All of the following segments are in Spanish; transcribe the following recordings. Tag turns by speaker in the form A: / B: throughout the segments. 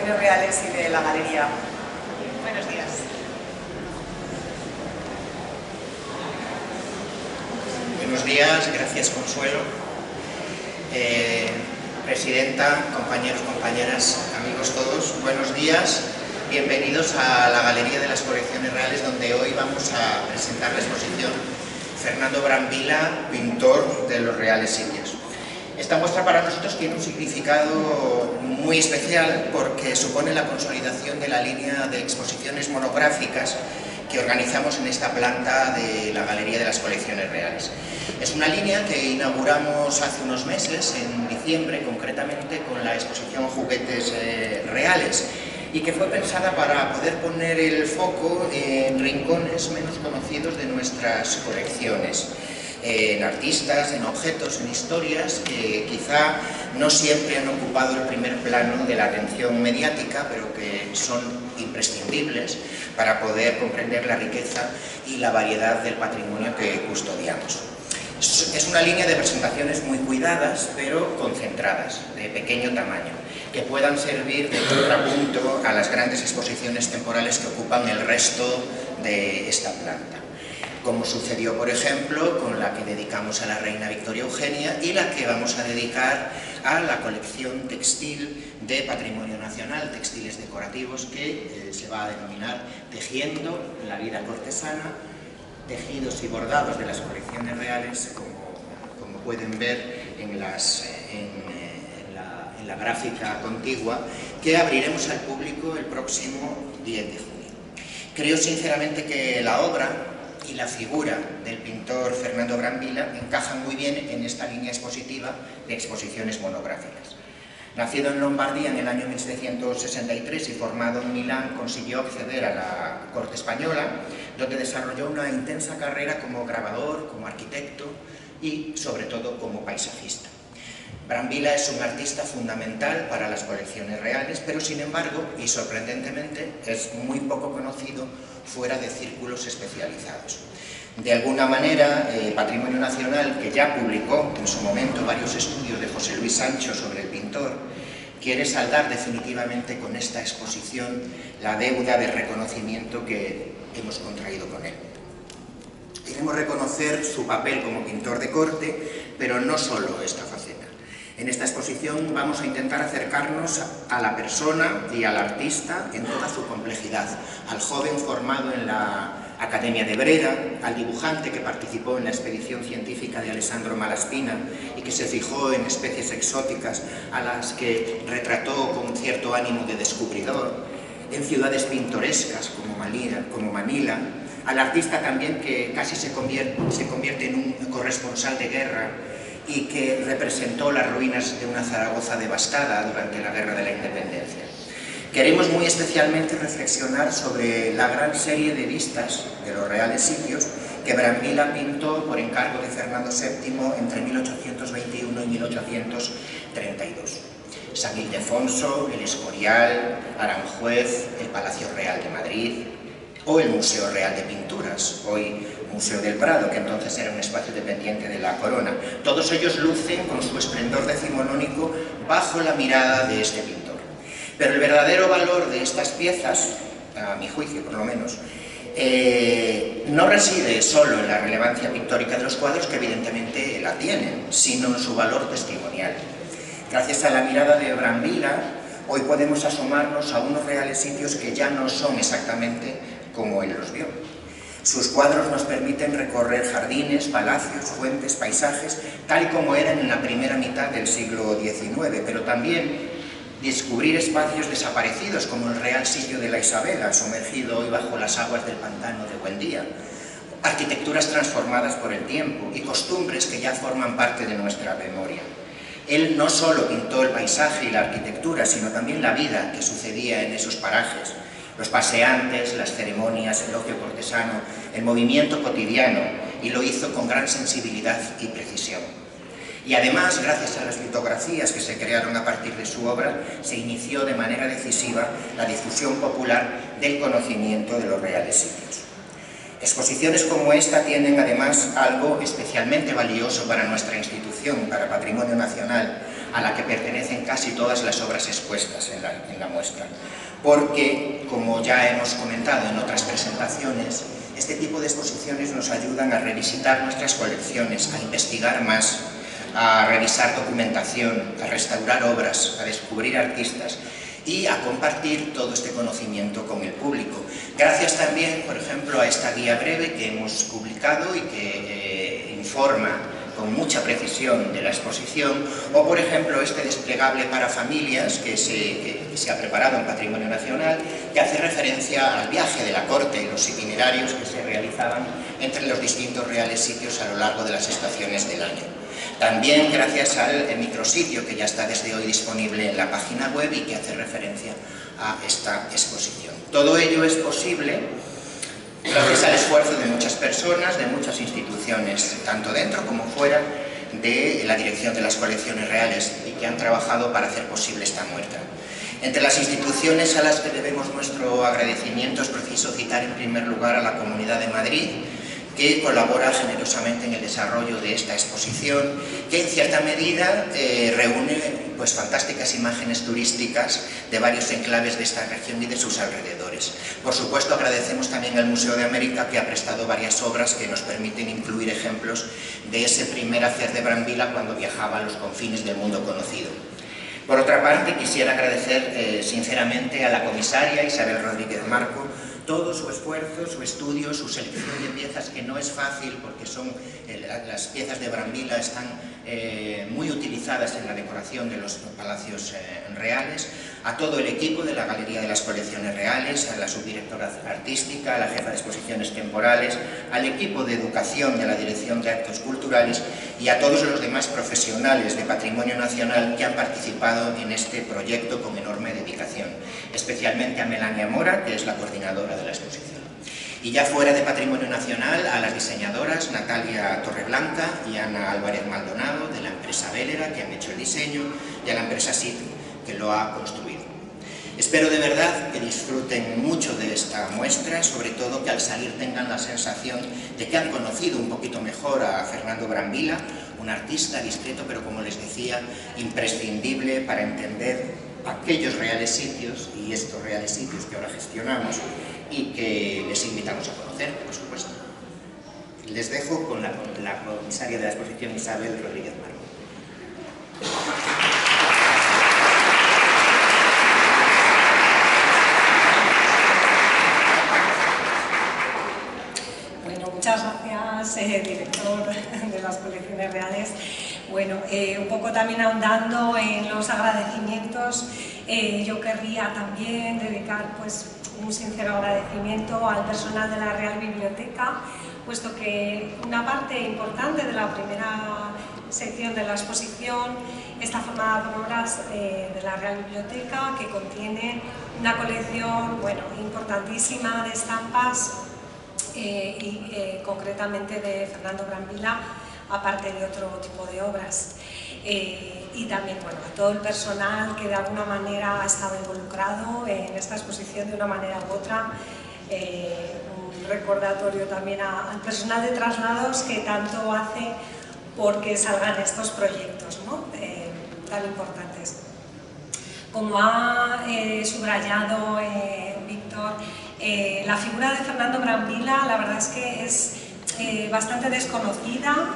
A: Exposiciones Reales y de la Galería. Buenos días.
B: Buenos días, gracias Consuelo. Presidenta, compañeros, compañeras, amigos todos, buenos días. Bienvenidos a la Galería de las Colecciones Reales, donde hoy vamos a presentar la exposición Fernando Brambila, pintor de los Reales Sitios. Esta muestra para nosotros tiene un significado muy especial porque supone la consolidación de la línea de exposiciones monográficas que organizamos en esta planta de la Galería de las Colecciones Reales. Es una línea que inauguramos hace unos meses, en diciembre concretamente, con la exposición Juguetes Reales, y que fue pensada para poder poner el foco en rincones menos conocidos de nuestras colecciones, en artistas, en objetos, en historias que quizá no siempre han ocupado el primer plano de la atención mediática, pero que son imprescindibles para poder comprender la riqueza y la variedad del patrimonio que custodiamos. Es una línea de presentaciones muy cuidadas, pero concentradas, de pequeño tamaño, que puedan servir de contrapunto a las grandes exposiciones temporales que ocupan el resto de esta planta, como sucedió, por ejemplo, con la que dedicamos a la reina Victoria Eugenia y la que vamos a dedicar a la colección textil de Patrimonio Nacional, textiles decorativos, que se va a denominar Tejiendo la vida cortesana, tejidos y bordados de las colecciones reales, como pueden ver en la gráfica contigua, que abriremos al público el próximo 10 de junio. Creo sinceramente que la obra y la figura del pintor Fernando Brambila encajan muy bien en esta línea expositiva de exposiciones monográficas. Nacido en Lombardía en el año 1763 y formado en Milán, consiguió acceder a la corte española, donde desarrolló una intensa carrera como grabador, como arquitecto y, sobre todo, como paisajista. Brambila es un artista fundamental para las colecciones reales, pero sin embargo, y sorprendentemente, es muy poco conocido fuera de círculos especializados. De alguna manera, Patrimonio Nacional, que ya publicó en su momento varios estudios de José Luis Sancho sobre el pintor, quiere saldar definitivamente con esta exposición la deuda de reconocimiento que hemos contraído con él. Queremos reconocer su papel como pintor de corte, pero no solo esta faceta. En esta exposición vamos a intentar acercarnos a la persona y al artista en toda su complejidad, al joven formado en la Academia de Brera, al dibujante que participó en la expedición científica de Alessandro Malaspina y que se fijó en especies exóticas a las que retrató con cierto ánimo de descubridor, en ciudades pintorescas como Manila, al artista también que casi se convierte en un corresponsal de guerra y que representó las ruinas de una Zaragoza devastada durante la Guerra de la Independencia. Queremos muy especialmente reflexionar sobre la gran serie de vistas de los Reales Sitios que Brambila pintó por encargo de Fernando VII entre 1821 y 1832. San Ildefonso, el Escorial, Aranjuez, el Palacio Real de Madrid o el Museo Real de Pinturas, hoy Museo del Prado, que entonces era un espacio dependiente de la corona. Todos ellos lucen con su esplendor decimonónico bajo la mirada de este pintor. Pero el verdadero valor de estas piezas, a mi juicio por lo menos, no reside solo en la relevancia pictórica de los cuadros, que evidentemente la tienen, sino en su valor testimonial. Gracias a la mirada de Brambila, hoy podemos asomarnos a unos Reales Sitios que ya no son exactamente como él los vio. Sus cuadros nos permiten recorrer jardines, palacios, fuentes, paisajes, tal y como eran en la primera mitad del siglo XIX, pero también descubrir espacios desaparecidos, como el Real Sitio de la Isabela, sumergido hoy bajo las aguas del pantano de Buendía, arquitecturas transformadas por el tiempo y costumbres que ya forman parte de nuestra memoria. Él no solo pintó el paisaje y la arquitectura, sino también la vida que sucedía en esos parajes, los paseantes, las ceremonias, el ocio cortesano, el movimiento cotidiano, y lo hizo con gran sensibilidad y precisión. Y además, gracias a las litografías que se crearon a partir de su obra, se inició de manera decisiva la difusión popular del conocimiento de los Reales Sitios. Exposiciones como esta tienen además algo especialmente valioso para nuestra institución, para Patrimonio Nacional, a la que pertenecen casi todas las obras expuestas en la muestra. Porque, como ya hemos comentado en otras presentaciones, este tipo de exposiciones nos ayudan a revisitar nuestras colecciones, a investigar más, a revisar documentación, a restaurar obras, a descubrir artistas y a compartir todo este conocimiento con el público. Gracias también, por ejemplo, a esta guía breve que hemos publicado y que informa con mucha precisión de la exposición, o por ejemplo este desplegable para familias que se ha preparado en Patrimonio Nacional, que hace referencia al viaje de la corte y los itinerarios que se realizaban entre los distintos reales sitios a lo largo de las estaciones del año. También gracias al micrositio que ya está desde hoy disponible en la página web y que hace referencia a esta exposición. Todo ello es posible gracias al esfuerzo de muchas personas, de muchas instituciones, tanto dentro como fuera de la dirección de las colecciones reales y que han trabajado para hacer posible esta muestra. Entre las instituciones a las que debemos nuestro agradecimiento es preciso citar en primer lugar a la Comunidad de Madrid, que colabora generosamente en el desarrollo de esta exposición, que en cierta medida reúne pues, fantásticas imágenes turísticas de varios enclaves de esta región y de sus alrededores. Por supuesto, agradecemos también al Museo de América, que ha prestado varias obras que nos permiten incluir ejemplos de ese primer hacer de Brambilla cuando viajaba a los confines del mundo conocido. Por otra parte, quisiera agradecer sinceramente a la comisaria Isabel Rodríguez Marco todo su esfuerzo, su estudio, su selección de piezas, que no es fácil porque las piezas de Brambilla están muy utilizadas en la decoración de los palacios reales, a todo el equipo de la Galería de las Colecciones Reales, a la subdirectora artística, a la jefa de exposiciones temporales, al equipo de educación de la Dirección de Actos Culturales y a todos los demás profesionales de Patrimonio Nacional que han participado en este proyecto con enorme dedicación, especialmente a Melania Mora, que es la coordinadora de la exposición. Y ya fuera de Patrimonio Nacional, a las diseñadoras Natalia Torreblanca y Ana Álvarez Maldonado, de la empresa Vélera, que han hecho el diseño, y a la empresa SIT, que lo ha construido. Espero de verdad que disfruten mucho de esta muestra, sobre todo que al salir tengan la sensación de que han conocido un poquito mejor a Fernando Brambilla, un artista discreto, pero como les decía, imprescindible para entender aquellos reales sitios y estos reales sitios que ahora gestionamos y que les invitamos a conocer, por supuesto. Les dejo con la comisaria de la exposición, Isabel Rodríguez Marco.
C: Muchas gracias, director de las Colecciones Reales. Bueno, un poco también ahondando en los agradecimientos, yo querría también dedicar pues, un sincero agradecimiento al personal de la Real Biblioteca, puesto que una parte importante de la primera sección de la exposición está formada por obras de la Real Biblioteca, que contiene una colección importantísima de estampas, concretamente de Fernando Brambilla, aparte de otro tipo de obras. Y también a todo el personal que de alguna manera ha estado involucrado en esta exposición de una manera u otra. Un recordatorio también al personal de traslados que tanto hace porque salgan estos proyectos, ¿no? Tan importantes. Como ha subrayado Víctor, la figura de Fernando Brambilla, la verdad es que es bastante desconocida,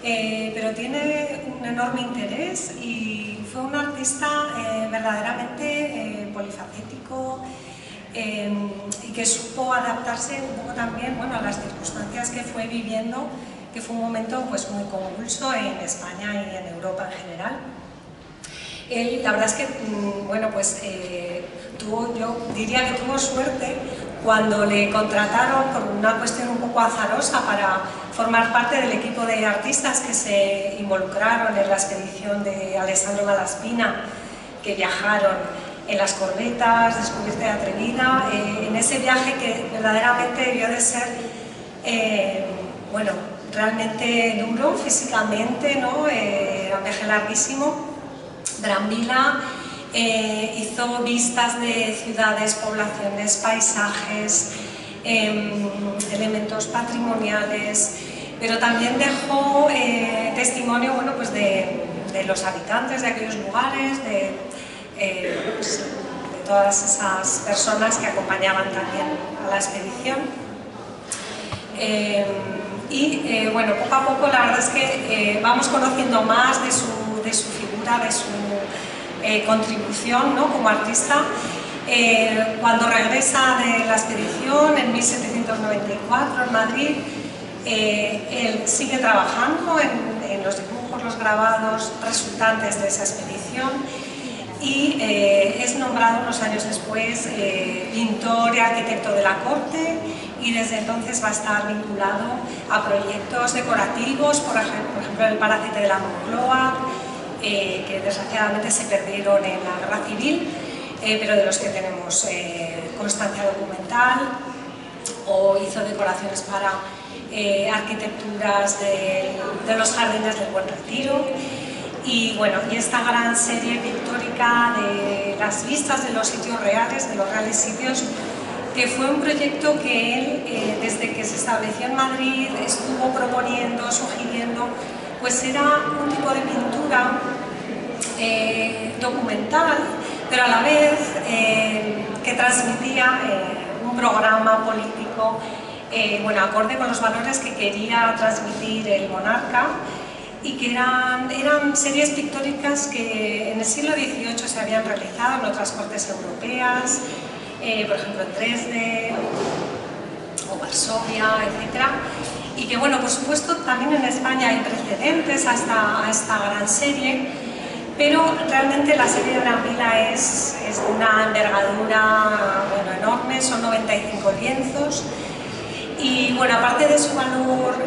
C: pero tiene un enorme interés y fue un artista verdaderamente polifacético y que supo adaptarse un poco también a las circunstancias que fue viviendo, que fue un momento pues, muy convulso en España y en Europa en general. Él, la verdad es que, yo diría que tuvo suerte cuando le contrataron por una cuestión un poco azarosa para formar parte del equipo de artistas que se involucraron en la expedición de Alessandro Malaspina, que viajaron en las corbetas, Descubierta y Atrevida, en ese viaje que verdaderamente debió de ser, realmente duro físicamente, ¿no? Era un viaje larguísimo. Brambilla hizo vistas de ciudades, poblaciones, paisajes, elementos patrimoniales, pero también dejó testimonio de de los habitantes de aquellos lugares, de todas esas personas que acompañaban también a la expedición. Bueno, poco a poco la verdad es que vamos conociendo más de su figura, de su contribución, ¿no?, como artista. Cuando regresa de la expedición en 1794 en Madrid, él sigue trabajando en los dibujos, los grabados resultantes de esa expedición y es nombrado unos años después pintor y arquitecto de la corte, y desde entonces va a estar vinculado a proyectos decorativos, por ejemplo el Palacete de la Moncloa, que desgraciadamente se perdieron en la Guerra Civil, pero de los que tenemos constancia documental, o hizo decoraciones para arquitecturas de los jardines del Buen Retiro, y bueno, y esta gran serie pictórica de las vistas de los sitios reales, de los reales sitios, que fue un proyecto que él, desde que se estableció en Madrid, estuvo proponiendo, sugiriendo, pues era un tipo de pintura documental, pero a la vez que transmitía un programa político, bueno, acorde con los valores que quería transmitir el monarca, y que eran series pictóricas que en el siglo XVIII se habían realizado en otras cortes europeas, por ejemplo en Dresde o Varsovia, etc. Y que, bueno, por supuesto también en España hay precedentes a esta gran serie, pero realmente la serie de Brambila es de una envergadura, bueno, enorme, son 95 lienzos. Y bueno, aparte de su valor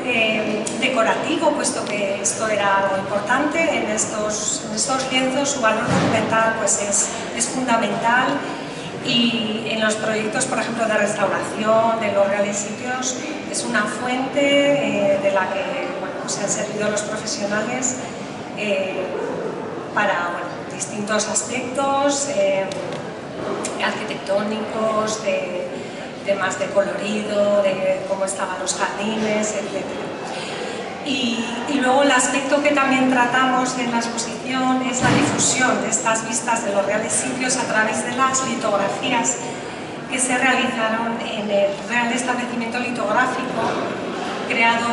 C: decorativo, puesto que esto era algo importante, en estos lienzos su valor documental pues es fundamental, y en los proyectos, por ejemplo, de restauración de los reales sitios, es una fuente de la que, bueno, se han servido los profesionales para, bueno, distintos aspectos arquitectónicos, de temas de colorido, de cómo estaban los jardines, etc. Y luego el aspecto que también tratamos en la exposición es la difusión de estas vistas de los reales sitios a través de las litografías que se realizaron en el Real Establecimiento Litográfico creado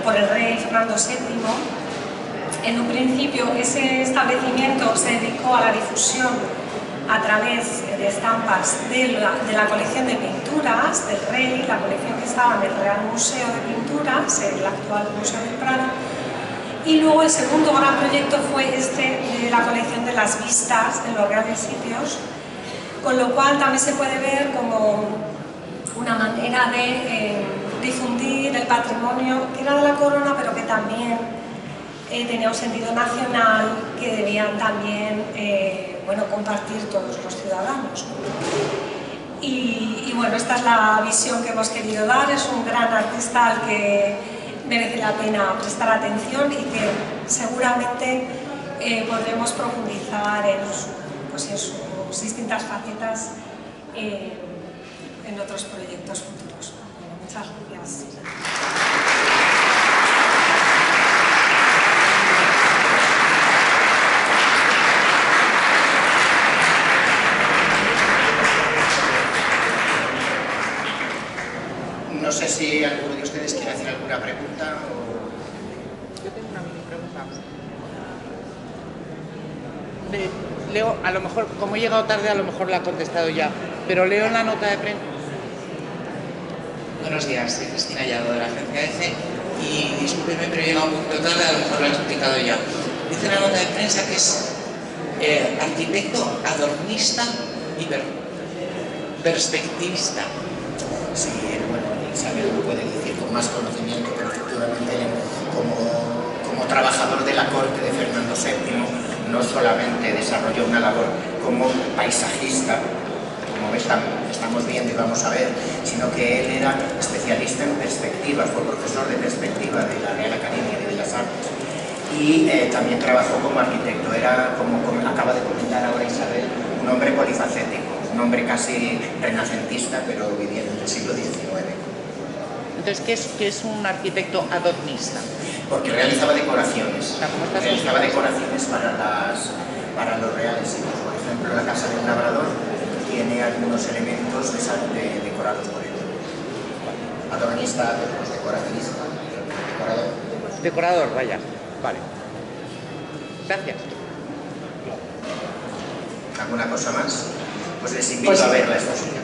C: por el rey Fernando VII. En un principio ese establecimiento se dedicó a la difusión a través de estampas de la colección de pinturas del rey, la colección que estaba en el Real Museo de Pinturas, el actual Museo del Prado, y luego el segundo gran proyecto fue de la colección de las vistas de los reales sitios, con lo cual también se puede ver como una manera de difundir el patrimonio que era de la corona, pero que también tenía un sentido nacional que debían también bueno, compartir todos los ciudadanos. Y bueno, esta es la visión que hemos querido dar. Es un gran artista al que merece la pena prestar atención y que seguramente podremos profundizar en sus distintas facetas en otros proyectos futuros. Bueno, muchas gracias.
B: No sé si alguno de ustedes quiere hacer alguna pregunta o...
D: Yo tengo una mini pregunta. Leo, a lo mejor, como he llegado tarde, a lo mejor la ha contestado ya, pero leo en la nota de prensa.
E: Buenos días, soy Cristina Llado de la agencia EFE y discúlpeme, pero he llegado un poquito tarde, a lo mejor lo he explicado ya. Dice en la nota de prensa que es arquitecto adornista y perspectivista.
B: Sí, bueno, Isabel lo puede decir con más conocimiento, pero efectivamente como trabajador de la corte de Fernando VII no solamente desarrolló una labor como paisajista, como estamos viendo y vamos a ver, sino que él era especialista en perspectiva, fue profesor de perspectiva de la Real Academia de Bellas Artes y también trabajó como arquitecto. Era, como acaba de comentar ahora Isabel, un hombre polifacético, un hombre casi renacentista, pero viviendo en el siglo XIX.
D: Entonces, ¿qué es un arquitecto adornista?
B: Porque realizaba decoraciones.
D: Ah, ¿cómo estás
B: Realizaba
D: explicando?
B: decoraciones para los reales sitios. Por ejemplo, la casa de un labrador tiene algunos elementos decorados por él. Adornista, pues, decorativista, decorador.
D: Decorador, vaya. Vale. Gracias.
B: ¿Alguna cosa más? Pues les invito a ver la exposición.